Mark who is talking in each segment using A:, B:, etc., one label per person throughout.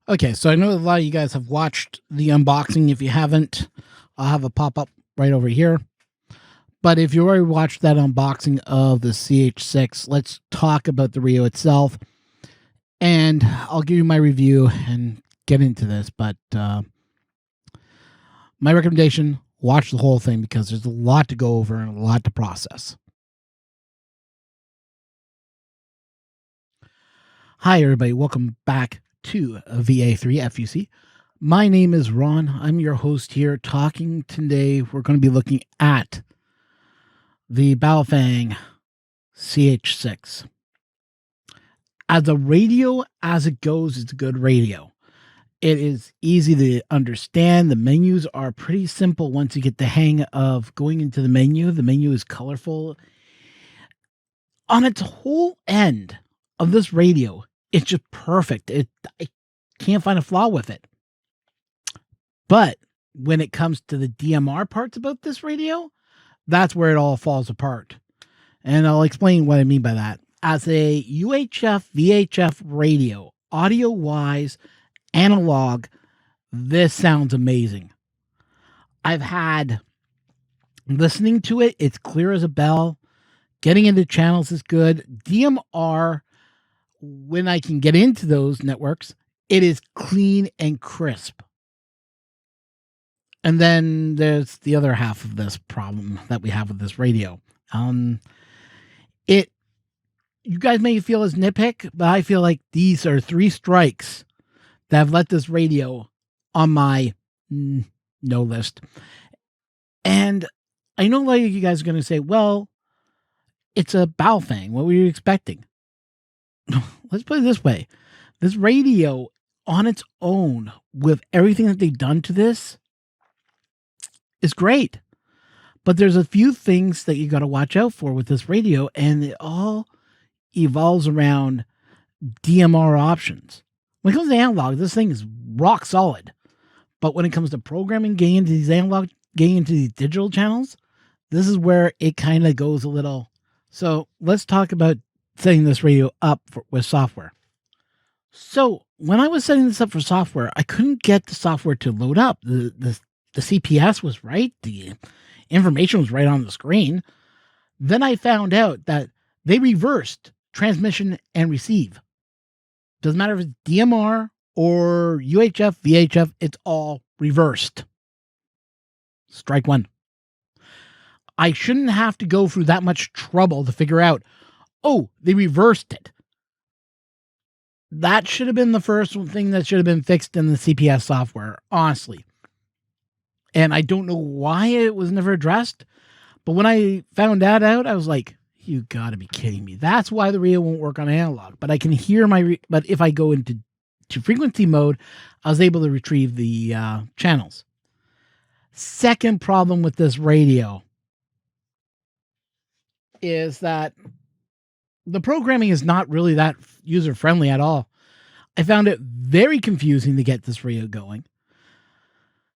A: Okay, so I know a lot of you guys have watched the unboxing. If you haven't, I'll have a pop-up right over here. But if you already watched that unboxing of the CH6, let's talk about the radio itself. And I'll give you my review and get into this. But my recommendation, watch the whole thing because there's a lot to go over and a lot to process. Hi, everybody. Welcome back to VA3 FUC. My name is Ron. I'm your host here. Talking today, we're going to be looking at the Baofeng CH-6. As a radio, as it goes, it's a good radio. It is easy to understand. The menus are pretty simple once you get the hang of going into the menu. The menu is colorful. On its whole end of this radio, it's just perfect. I can't find a flaw with it. But when it comes to the DMR parts about this radio, that's where it all falls apart. And I'll explain what I mean by that. As a UHF VHF radio, audio-wise, analog, this sounds amazing. I've had listening to it, it's clear as a bell. Getting into channels is good. DMR, when I can get into those networks, it is clean and crisp. And then there's the other half of this problem that we have with this radio. You guys may feel as nitpick, but I feel like these are 3 strikes that have let this radio on my no list. And I know a lot of you guys are going to say, well, it's a Baofeng. What were you expecting? Let's put it this way. This radio on its own, with everything that they've done to this, is great. But there's a few things that you got to watch out for with this radio, and it all evolves around DMR options. When it comes to analog, this thing is rock solid. But when it comes to programming, getting into these analog, getting into these digital channels, this is where it kind of goes a little. So let's talk about setting this radio up with software. So when I was setting this up for software, I couldn't get the software to load up. The CPS was right. The information was right on the screen. Then I found out that they reversed transmission and receive. Doesn't matter if it's DMR or UHF, VHF, it's all reversed. Strike 1. I shouldn't have to go through that much trouble to figure out, oh, they reversed it. That should have been the first thing that should have been fixed in the CPS software, honestly. And I don't know why it was never addressed. But when I found that out, I was like, you gotta be kidding me. That's why the radio won't work on analog. But I can hear but if I go into frequency mode, I was able to retrieve the channels. Second problem with this radio is that the programming is not really that user-friendly at all. I found it very confusing to get this radio going.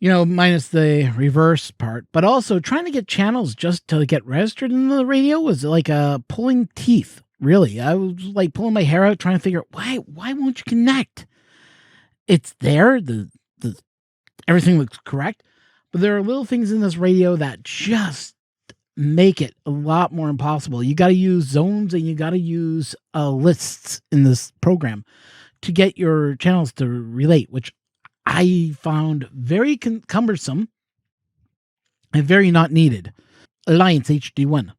A: Minus the reverse part, but also trying to get channels just to get registered in the radio was like pulling teeth, really. I was like pulling my hair out trying to figure out why won't you connect? It's there, the everything looks correct, but there are little things in this radio that just make it a lot more impossible. You got to use zones and you got to use lists in this program to get your channels to relate, which I found very cumbersome and very not needed. Alliance HD1.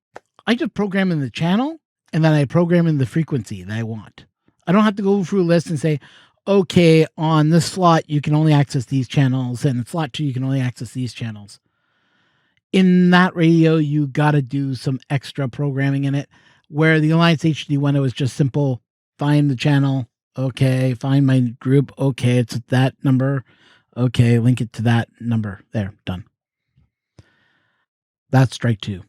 A: I just program in the channel and then I program in the frequency that I want. I don't have to go through a list and say, okay, on this slot, you can only access these channels, and slot 2, you can only access these channels. In that radio, you got to do some extra programming in it, where the Alliance HD1, it was just simple, find the channel. Okay, find my group. Okay, it's that number. Okay, link it to that number. There, done. That's strike 2.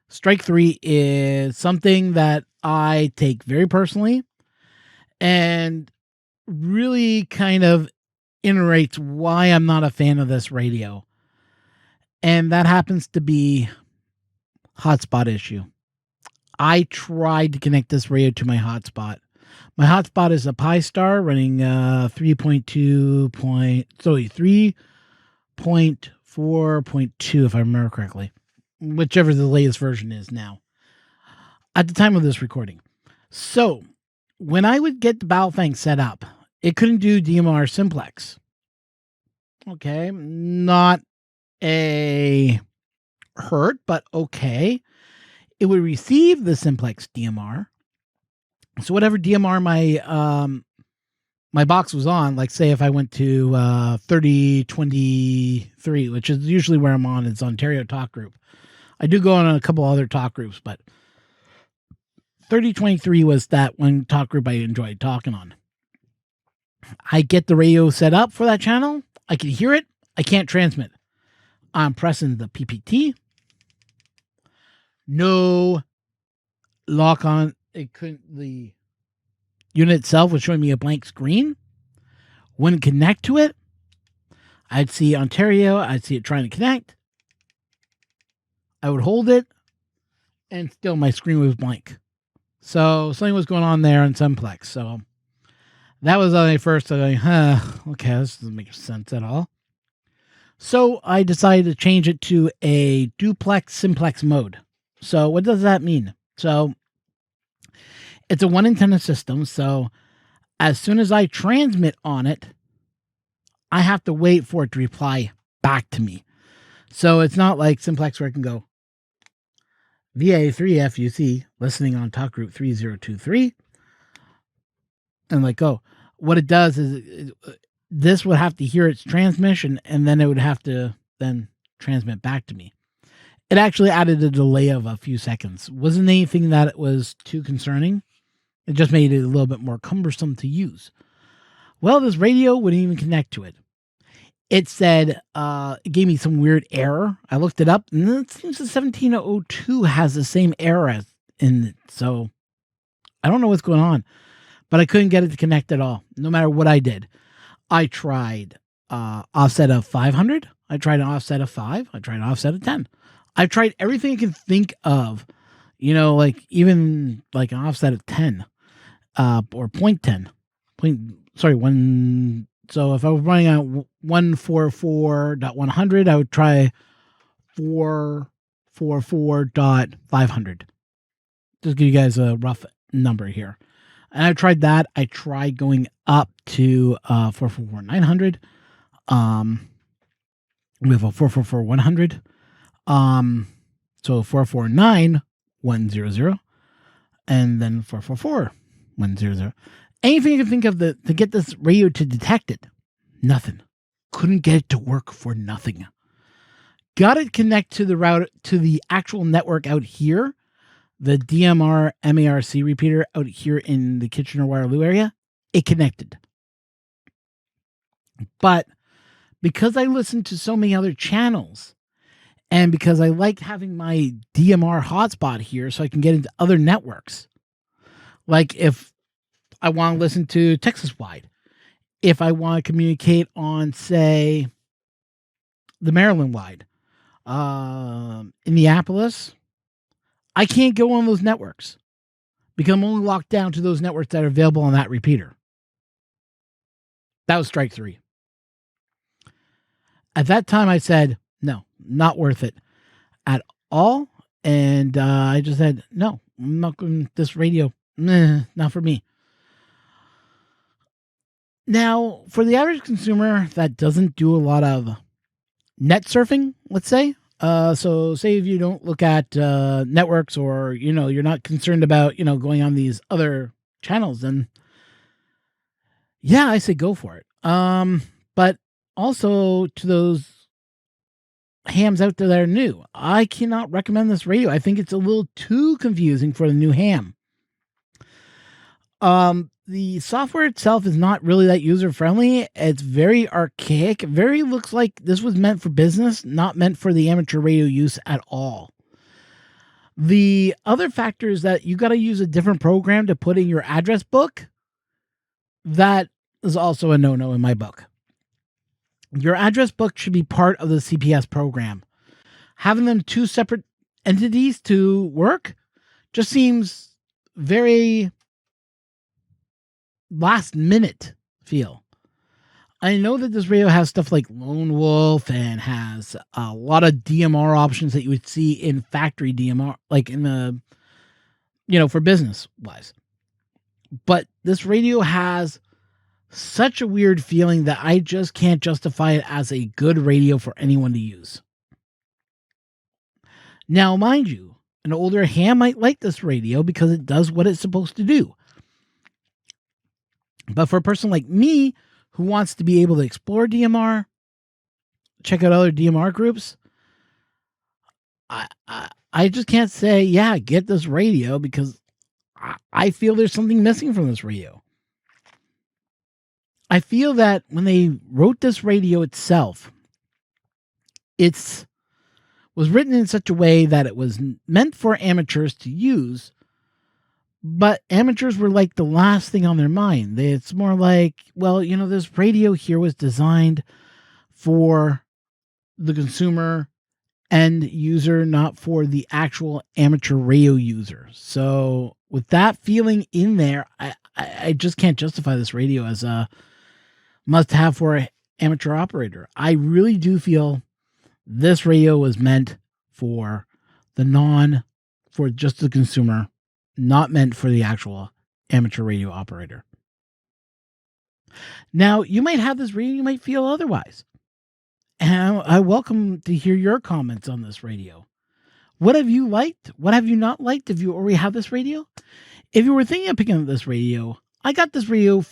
A: Strike 3 is something that I take very personally and really kind of iterates why I'm not a fan of this radio. And that happens to be hotspot issue. I tried to connect this radio to my hotspot, My hotspot is a Pi Star running 3.4.2 if I remember correctly, whichever the latest version is now at the time of this recording. So when I would get the Baofeng set up, it couldn't do DMR simplex. Okay, not a hurt, but okay. It would receive the simplex DMR. So whatever DMR my box was on, like say if I went to 3023, which is usually where I'm on, it's Ontario Talk Group. I do go on a couple other talk groups, but 3023 was that one talk group I enjoyed talking on. I get the radio set up for that channel. I can hear it. I can't transmit. I'm pressing the PPT. No lock on. It couldn't. The unit itself was showing me a blank screen. Wouldn't connect to it. I'd see Ontario. I'd see it trying to connect. I would hold it, and still my screen was blank. So something was going on there in simplex. So that was when I first thought, okay, this doesn't make sense at all. So I decided to change it to a duplex simplex mode. So what does that mean? So it's a one antenna system. So as soon as I transmit on it, I have to wait for it to reply back to me. So it's not like simplex where I can go VA3FUC listening on talk group 3023 and like go. What it does is this would have to hear its transmission and then it would have to then transmit back to me. It actually added a delay of a few seconds. Wasn't anything that it was too concerning. It just made it a little bit more cumbersome to use. Well, this radio wouldn't even connect to it. It said, it gave me some weird error. I looked it up, and it seems the 1702 has the same error as in it. So I don't know what's going on, but I couldn't get it to connect at all, no matter what I did. I tried offset of 500. I tried an offset of 5. I tried an offset of 10. I tried everything I can think of, like even like an offset of 10 or 0.10. So if I was running at 144.100, I would try 444.500. Just give you guys a rough number here. And I tried that. I tried going up to 444.900. We have a 444.100. So 449.100. And then 444.100. Anything you can think of to get this radio to detect it. Nothing. Couldn't get it to work for nothing. Got it connect to the router, to the actual network out here. The DMR MARC repeater out here in the Kitchener-Waterloo area. It connected. But because I listen to so many other channels, and because I like having my DMR hotspot here so I can get into other networks, like if I want to listen to Texas wide, if I want to communicate on, say, the Maryland wide, Indianapolis, I can't go on those networks because I'm only locked down to those networks that are available on that repeater. That was strike 3. At that time, I said, no, not worth it at all. And I just said, no, I'm not going, this radio, not for me. Now, for the average consumer that doesn't do a lot of net surfing, let's say, so say if you don't look at networks or, you're not concerned about, going on these other channels, then yeah, I say go for it. But also to those hams out there that are new, I cannot recommend this radio. I think it's a little too confusing for the new ham. The software itself is not really that user-friendly. It's very archaic. Very looks like this was meant for business, not meant for the amateur radio use at all. The other factor is that you got to use a different program to put in your address book. That is also a no-no in my book. Your address book should be part of the CPS program. Having them two separate entities to work just seems very last minute feel. I know that this radio has stuff like Lone Wolf and has a lot of DMR options that you would see in factory DMR, like in the, for business wise. But this radio has such a weird feeling that I just can't justify it as a good radio for anyone to use. Now, mind you, an older ham might like this radio because it does what it's supposed to do. But for a person like me who wants to be able to explore DMR, check out other DMR groups, I just can't say, yeah, get this radio, because I feel there's something missing from this radio. I feel that when they wrote this radio itself, it was written in such a way that it was meant for amateurs to use, but amateurs were like the last thing on their mind. It's more like, well, this radio here was designed for the consumer end user, not for the actual amateur radio user. So with that feeling in there, I just can't justify this radio as a must-have for an amateur operator. I really do feel this radio was meant for for just the consumer, not meant for the actual amateur radio operator. Now, you might have this radio, you might feel otherwise. And I welcome to hear your comments on this radio. What have you liked? What have you not liked if you already have this radio? If you were thinking of picking up this radio, I got this radio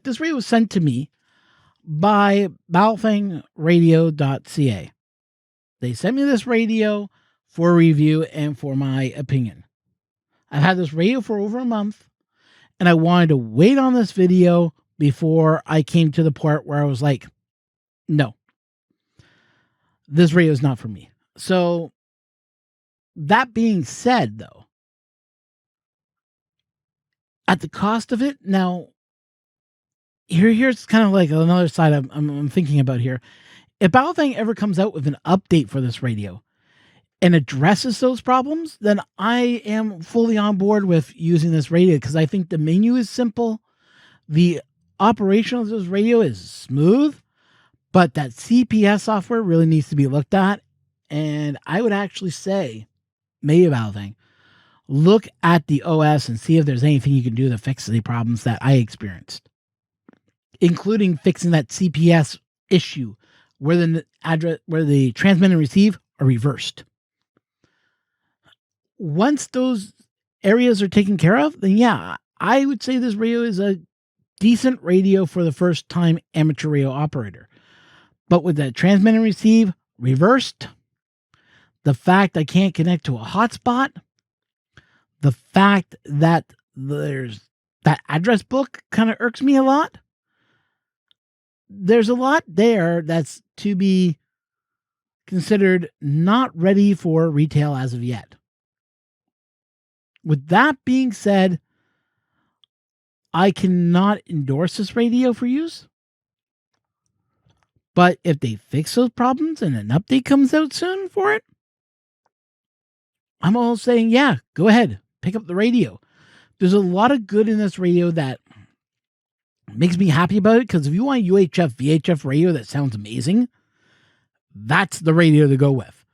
A: this radio was sent to me by BaofengRadio.ca. They sent me this radio for review and for my opinion. I've had this radio for over a month, and I wanted to wait on this video before I came to the part where I was like, no, this radio is not for me. So that being said, though, at the cost of it, now, here's kind of like another side I'm thinking about here. If Baofeng ever comes out with an update for this radio and addresses those problems, then I am fully on board with using this radio, because I think the menu is simple. The operation of this radio is smooth, but that CPS software really needs to be looked at. And I would actually say, maybe Baofeng, look at the OS and see if there's anything you can do to fix the problems that I experienced, including fixing that CPS issue where the transmit and receive are reversed. Once those areas are taken care of, then yeah, I would say this radio is a decent radio for the first time amateur radio operator. But with that transmit and receive reversed, the fact I can't connect to a hotspot, the fact that there's that address book kind of irks me a lot. There's a lot there that's to be considered not ready for retail as of yet. With that being said, I cannot endorse this radio for use. But if they fix those problems and an update comes out soon for it, I'm all saying, yeah, go ahead, pick up the radio. There's a lot of good in this radio that makes me happy about it, because if you want a UHF, VHF radio that sounds amazing, that's the radio to go with,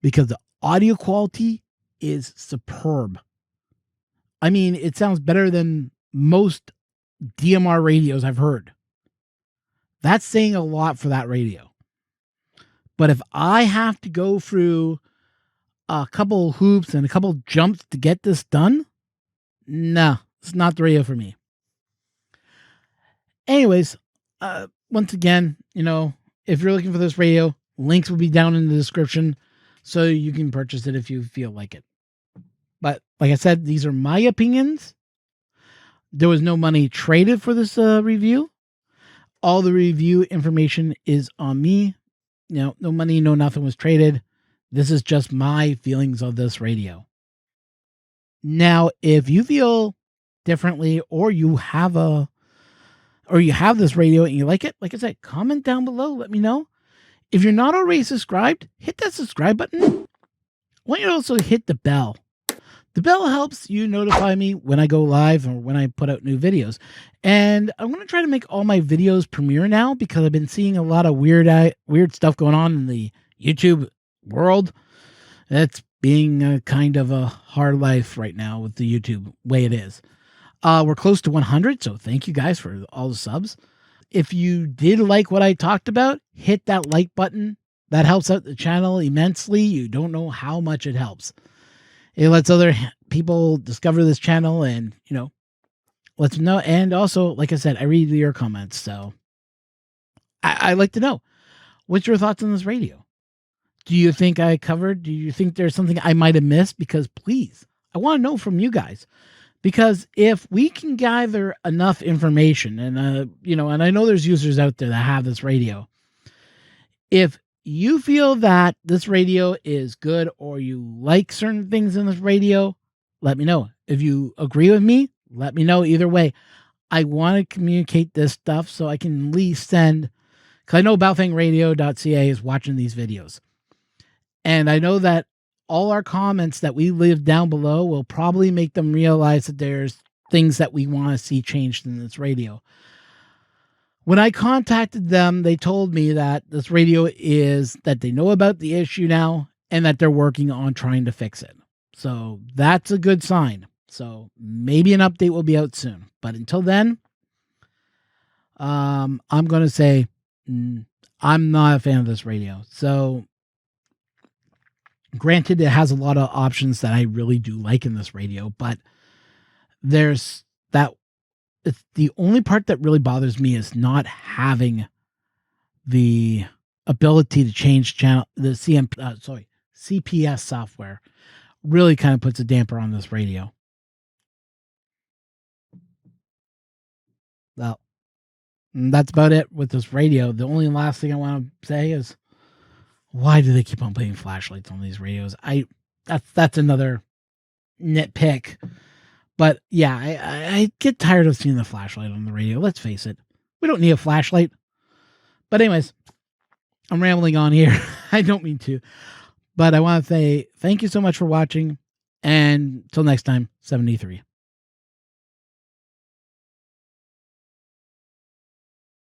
A: because the audio quality is superb. I mean, it sounds better than most DMR radios I've heard. That's saying a lot for that radio. But if I have to go through a couple hoops and a couple jumps to get this done, nah, it's not the radio for me. Anyways, once again, if you're looking for this radio, links will be down in the description so you can purchase it if you feel like it. But like I said, these are my opinions. There was no money traded for this review. All the review information is on me. No money, no nothing was traded. This is just my feelings of this radio. Now, if you feel differently, or you have this radio and you like it, like I said, comment down below. Let me know. If you're not already subscribed, hit that subscribe button. I want you to also hit the bell The bell helps you notify me when I go live or when I put out new videos. And I'm going to try to make all my videos premiere now because I've been seeing a lot of weird stuff going on in the YouTube world. That's being a kind of a hard life right now with the YouTube way it is. We're close to 100, so thank you guys for all the subs. If you did like what I talked about, hit that like button. That helps out the channel immensely. You don't know how much it helps. It lets other people discover this channel and, lets them know. And also, like I said, I read your comments. So I like to know, what's your thoughts on this radio? Do you think I covered? Do you think there's something I might have missed? Because please, I want to know from you guys. Because if we can gather enough information and, and I know there's users out there that have this radio. If you feel that this radio is good or you like certain things in this radio, let me know. If you agree with me, let me know. Either way, I want to communicate this stuff so I can at least send, because I know BaofengRadio.ca is watching these videos. And I know that all our comments that we leave down below will probably make them realize that there's things that we want to see changed in this radio. When I contacted them, they told me that this radio that they know about the issue now and that they're working on trying to fix it. So that's a good sign. So maybe an update will be out soon. But until then, I'm going to say I'm not a fan of this radio. So granted, it has a lot of options that I really do like in this radio, but there's that. It's the only part that really bothers me is not having the ability to change channel. The CPS software really kind of puts a damper on this radio. Well, that's about it with this radio. The only last thing I want to say is, why do they keep on putting flashlights on these radios? That's another nitpick. But yeah, I get tired of seeing the flashlight on the radio. Let's face it. We don't need a flashlight. But anyways, I'm rambling on here. I don't mean to. But I want to say thank you so much for watching. And till next time, 73.